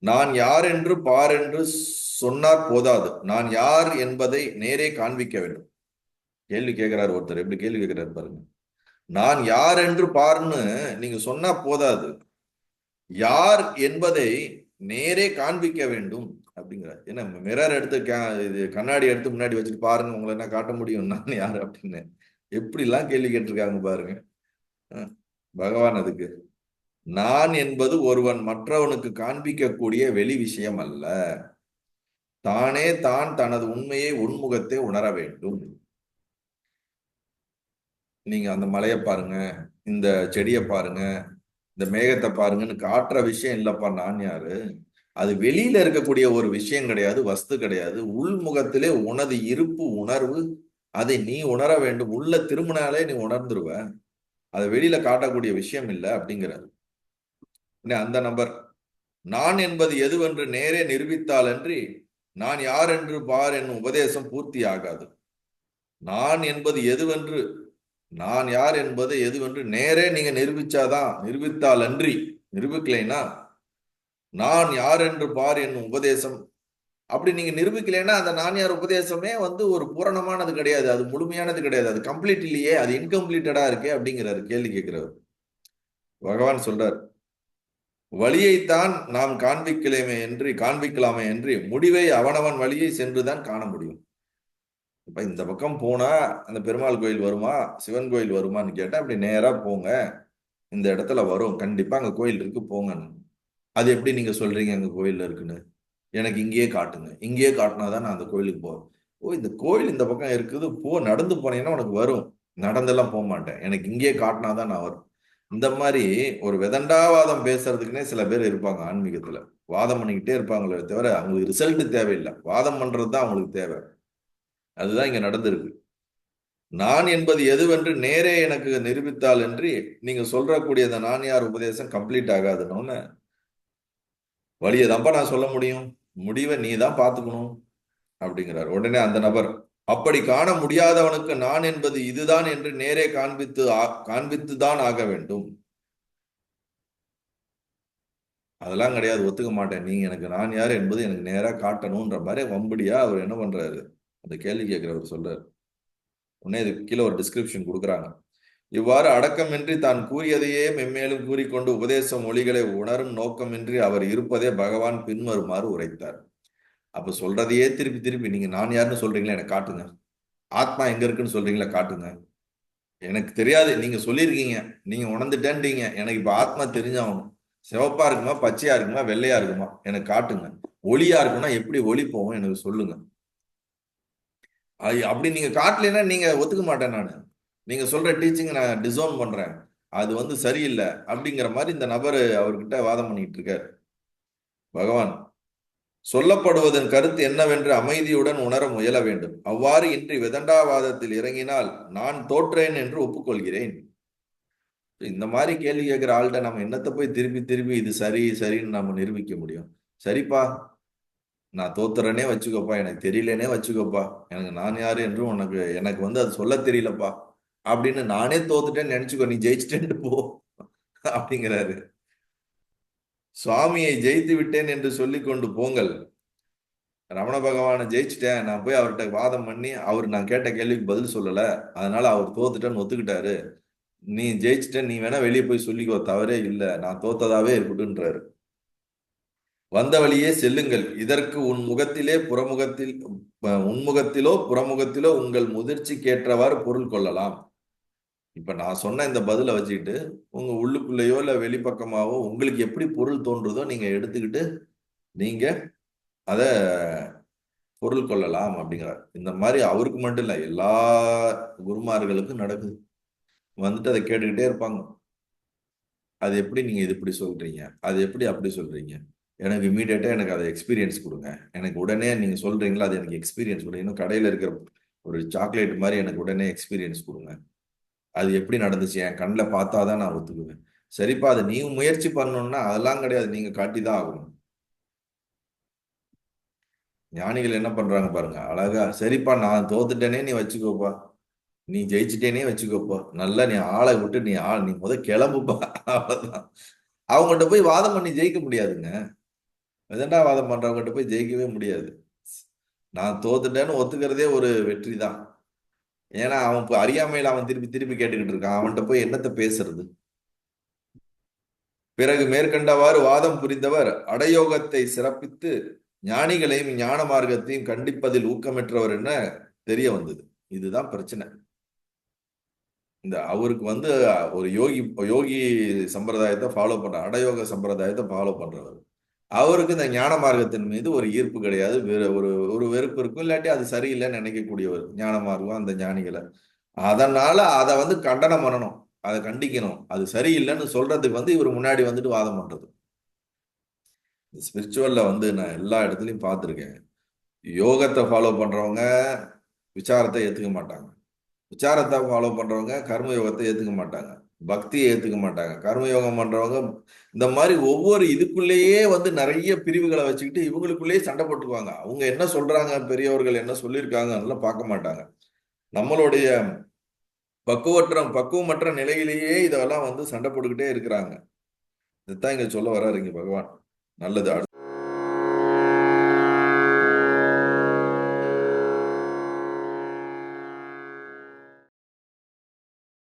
நான் யார் என்று பார் என்று சொன்னார் போதாது, நான் யார் என்பதை நேரே காண்பிக்க வேண்டும். கேள்வி கேட்கிறார் ஒருத்தர், எப்படி கேள்வி கேட்கிறாரு பாருங்க. நான் யார் என்று பார்ன்னு நீங்க சொன்னா போதாது, யார் என்பதை நேரே காண்பிக்க வேண்டும் அப்படிங்கிறார். ஏன்னா மிரர் எடுத்து இது கண்ணாடி எடுத்து முன்னாடி வச்சுட்டு பாருங்க, உங்களை என்ன காட்ட முடியும் நான் யாரு அப்படின்னு. எப்படிலாம் கேள்வி கேட்டிருக்காங்க பாருங்க. அஹ் பகவான் அதுக்கு நான் என்பது ஒருவன் மற்றவனுக்கு காண்பிக்கக்கூடிய வெளி விஷயம் அல்ல, தானே தான் தனது உண்மையை உன்முகத்தை உணர வேண்டும். நீங்க அந்த மலையை பாருங்க, இந்த செடியை பாருங்க, இந்த மேகத்தை பாருங்கன்னு காட்டுற விஷயம் இல்லப்பா நான் யாரு. அது வெளியில இருக்கக்கூடிய ஒரு விஷயம் கிடையாது, வஸ்து கிடையாது. உள்முகத்திலே உனது இருப்பு உணர்வு, அதை நீ உணர வேண்டும். உள்ள திரும்பினாலே நீ உணர்ந்துருவ, அதை வெளியில காட்டக்கூடிய விஷயம் இல்லை அப்படிங்கிறாரு. அந்த நபர் நான் என்பது எதுவென்று நேரே நிரூபித்தால் அன்றி நான் யார் என்று பார் என்னும் உபதேசம் பூர்த்தி ஆகாது. நான் என்பது எதுவென்று, நான் யார் என்பது எதுவென்று நேரே நீங்க நிரூபிச்சாதான், நிரூபித்தால் அன்றி, நிரூபிக்கலைன்னா நான் யார் என்று பார் என்னும் உபதேசம், அப்படி நீங்க நிரூபிக்கலைன்னா அந்த நான் யார் உபதேசமே ஒரு பூரணமானது கிடையாது, அது முழுமையானது கிடையாது, அது கம்ப்ளீட் இல்லையே, அது இன்கம்ப்ளீட்டடா இருக்கே அப்படிங்கிறாரு கேள்வி கேட்கிறவர். பகவான் சொல்றார், வழியைத்தான் நாம் காண்பிக்கலாமே என்று முடிவை அவனவன் வழியை சென்றுதான் காண முடியும். இப்ப இந்த பக்கம் போனா அந்த பெருமாள் கோயில் வருமா, சிவன் கோயில் வருமான்னு கேட்டா அப்படி நேரா போங்க, இந்த இடத்துல வரும், கண்டிப்பா அங்க கோயில் இருக்கு போங்கன்னு. அது எப்படி நீங்க சொல்றீங்க அங்க கோயில் இருக்குன்னு? எனக்கு இங்கேயே காட்டுங்க, இங்கேயே காட்டினாதான் நான் அந்த கோயிலுக்கு போவேன். ஓ, இந்த கோயில் இந்த பக்கம் இருக்குது, நடந்து போனீங்கன்னா உனக்கு வரும். நடந்தெல்லாம் போக மாட்டேன், எனக்கு இங்கேயே காட்டினாதான் நான் வரும். இந்த மாதிரி ஒரு விதண்டாவாதம் பேசுறதுக்குன்னே சில பேர் இருப்பாங்க ஆன்மீகத்துல. வாதம் பண்ணிக்கிட்டே இருப்பாங்களே தவிர அவங்களுக்கு ரிசல்ட் தேவையில்லை, வாதம் பண்றது தான் அவங்களுக்கு தேவை. அதுதான் இங்க நடந்திருக்கு. நான் என்பது எதுவென்று நேரே எனக்கு நிரூபித்தால் என்று நீங்க சொல்றக்கூடிய அந்த நான் யார் உபதேசம் கம்ப்ளீட் ஆகாதுன்னு. வழியை தான்ப்பா நான் சொல்ல முடியும், முடிவை நீ தான் பார்த்துக்கணும் அப்படிங்கிறார். உடனே அந்த நபர், அப்படி காண முடியாதவனுக்கு நான் என்பது இதுதான் என்று நேரே காண்பித்து தான் ஆக வேண்டும். அதெல்லாம் கிடையாது, ஒத்துக்க மாட்டேன், நீங்க எனக்கு நான் யார் என்பது எனக்கு நேரா காட்டணும்ன்ற மாதிரி வம்படியா அவர் என்ன பண்றாரு, அந்த கேள்வி கேட்கிறவர் சொல்றாரு. உடனே இதுக்கு கீழே ஒரு டிஸ்கிரிப்ஷன் கொடுக்குறாங்க. இவ்வாறு அடக்கமின்றி தான் கூறியதையே மென்மேலும் கூறிக்கொண்டு உபதேச மொழிகளை உணரும் நோக்கமின்றி அவர் இருப்பதே பகவான் பின்வருமாறு உரைத்தார். அப்ப சொல்றதையே திருப்பி திருப்பி நீங்க நான் யாருன்னு சொல்றீங்களா, எனக்கு காட்டுங்க. ஆத்மா எங்க இருக்குன்னு சொல்றீங்களா, காட்டுங்க. எனக்கு தெரியாது, நீங்க சொல்லியிருக்கீங்க, நீங்க உணர்ந்துட்டேன்றீங்க, எனக்கு இப்ப ஆத்மா தெரிஞ்சாகணும். சிவப்பா இருக்குமா, பச்சையா இருக்குமா, வெள்ளையா இருக்குமா, எனக்கு காட்டுங்க. ஒளியா இருக்கும்னா எப்படி ஒளி போகும் எனக்கு சொல்லுங்க. அப்படி நீங்க காட்டலைன்னா நீங்க ஒத்துக்க மாட்டேன் நான். நீங்க சொல்ற டீச்சிங் நான் டிசோன் பண்றேன், அது சரியில்லை அப்படிங்கிற மாதிரி இந்த நபர் அவர்கிட்ட வாதம் பண்ணிட்டு இருக்காரு. பகவான், சொல்லப்படுவதன் கருத்து என்னவென்று அமைதியுடன் உணர முயல வேண்டும். அவ்வாறு இன்றி விதண்டாவாதத்தில் இறங்கினால் நான் தோற்றேன் என்று ஒப்புக்கொள்கிறேன். இந்த மாதிரி கேள்வி கேட்கிற ஆள்கிட்ட நம்ம என்னத்தை போய் திருப்பி திருப்பி இது சரி சரின்னு நம்ம நிரூபிக்க முடியும்? சரிப்பா, நான் தோத்துறேனே வச்சுக்கோப்பா, எனக்கு தெரியலனே வச்சுக்கோப்பா, எனக்கு நான் யாரு என்று உனக்கு எனக்கு அது சொல்ல தெரியலப்பா அப்படின்னு நானே தோத்துட்டேன்னு நினைச்சுக்கோ, நீ ஜெயிச்சிட்டேன்னு போ அப்படிங்கிறாரு. சுவாமியை ஜெயித்து விட்டேன் என்று சொல்லிக் கொண்டு போங்கள். ரமண பகவானை ஜெயிச்சிட்டேன், நான் போய் அவர்கிட்ட வாதம் பண்ணி அவர் நான் கேட்ட கேள்விக்கு பதில் சொல்லல, அதனால அவர் தோத்துட்டேன்னு ஒத்துக்கிட்டாரு. நீ ஜெயிச்சிட்ட, நீ வேணா வெளியே போய் சொல்லிக்கோ, தவறே இல்லை, நான் தோத்ததாவே இருக்கட்டும்ன்றாரு. வந்த வழியே செல்லுங்கள், இதற்கு உன்முகத்திலோ புறமுகத்திலோ உங்கள் முதிர்ச்சிக்கு ஏற்றவாறு பொருள் கொள்ளலாம். இப்ப நான் சொன்ன இந்த பதிலை வச்சுக்கிட்டு உங்க உள்ளுக்குள்ளேயோ இல்ல வெளிப்பக்கமாவோ உங்களுக்கு எப்படி பொருள் தோன்றுதோ நீங்க எடுத்துக்கிட்டு நீங்க அத பொருள் கொள்ளலாம் அப்படிங்கிறார். இந்த மாதிரி அவருக்கு மட்டும் இல்ல, எல்லா குருமார்களுக்கும் நடக்குது. அதை கேட்டுக்கிட்டே இருப்பாங்க. அது எப்படி நீங்க இது இப்படி சொல்றீங்க, அது எப்படி அப்படி சொல்றீங்க, எனக்கு இமீடியட்டா எனக்கு அதை எக்ஸ்பீரியன்ஸ் கொடுங்க, எனக்கு உடனே நீங்க சொல்றீங்களா அது எனக்கு எக்ஸ்பீரியன்ஸ் கொடுங்க, இன்னும் கடையில இருக்கிற ஒரு சாக்லேட் மாதிரி எனக்கு உடனே எக்ஸ்பீரியன்ஸ் கொடுங்க. அது எப்படி நடந்துச்சு என் கண்ணில் பார்த்தாதான் நான் ஒத்துக்குவேன். சரிப்பா, அதை நீங்க முயற்சி பண்ணணும்னா அதெல்லாம் கிடையாது, நீங்க காட்டிதான் ஆகணும். ஞானிகள் என்ன பண்றாங்க பாருங்க அழகா, சரிப்பா நான் தோத்துட்டேனே நீ வச்சுக்கோப்பா, நீ ஜெயிச்சுட்டேனே வச்சுக்கோப்பா, நல்லா நீ ஆளை விட்டு நீ கிளம்புப்பா அவ்வளவுதான். அவங்கள்ட்ட போய் வாதம் பண்ணி ஜெயிக்க முடியாதுங்க. விதண்டாவாதம் பண்றவங்ககிட்ட போய் ஜெயிக்கவே முடியாது. நான் தோத்துட்டேன்னு ஒத்துக்கிறதே ஒரு வெற்றி தான். ஏன்னா அவன் இப்ப அறியாமையில அவன் திருப்பி திருப்பி கேட்டுக்கிட்டு இருக்கான். அவன்கிட்ட போய் என்னத்த பேசுறது? பிறகு மேற்கண்டவாறு வாதம் புரிந்தவர் அடயோகத்தை சிறப்பித்து ஞானிகளையும் ஞான மார்க்கத்தையும் கண்டிப்பதில் ஊக்கமற்றவர் என்ன தெரிய வந்தது. இதுதான் பிரச்சனை. இந்த அவருக்கு வந்து ஒரு யோகி யோகி சம்பிரதாயத்தை ஃபாலோ பண்ற, அடயோக சம்பிரதாயத்தை ஃபாலோ பண்றவர். அவருக்கு இந்த ஞான மார்க்கத்தின் மீது ஒரு ஈர்ப்பு கிடையாது, ஒரு ஒரு வெறுப்பு இருக்கும், இல்லாட்டி அது சரியில்லைன்னு நினைக்கக்கூடியவர் ஞான மார்க்கம் அந்த ஞானிகளை. அதனால அதை வந்து கண்டனம் பண்ணணும், அதை கண்டிக்கணும், அது சரியில்லைன்னு சொல்றதுக்கு வந்து இவர் முன்னாடி வந்துட்டு வாதம் பண்றது. ஸ்பிரிச்சுவல்ல வந்து நான் எல்லா இடத்துலையும் பார்த்துருக்கேன். யோகத்தை ஃபாலோ பண்றவங்க விசாரத்தை ஏத்துக்க மாட்டாங்க, விசாரத்தை ஃபாலோ பண்றவங்க கர்ம யோகத்தை ஏத்துக்க மாட்டாங்க, பக்தியை ஏத்துக்க மாட்டாங்க, கர்மயோகம் பண்றவங்க இந்த மாதிரி ஒவ்வொரு இதுக்குள்ளேயே வந்து நிறைய பிரிவுகளை வச்சுக்கிட்டு இவங்களுக்குள்ளேயே சண்டை போட்டுக்குவாங்க. அவங்க என்ன சொல்றாங்க, பெரியவர்கள் என்ன சொல்லியிருக்காங்க அதெல்லாம் பார்க்க மாட்டாங்க. நம்மளுடைய பக்குவமற்ற நிலையிலேயே இதெல்லாம் வந்து சண்டை போட்டுக்கிட்டே இருக்கிறாங்க. இதுதான் இங்க சொல்ல வர்றாரு இங்க பகவான். நல்லது.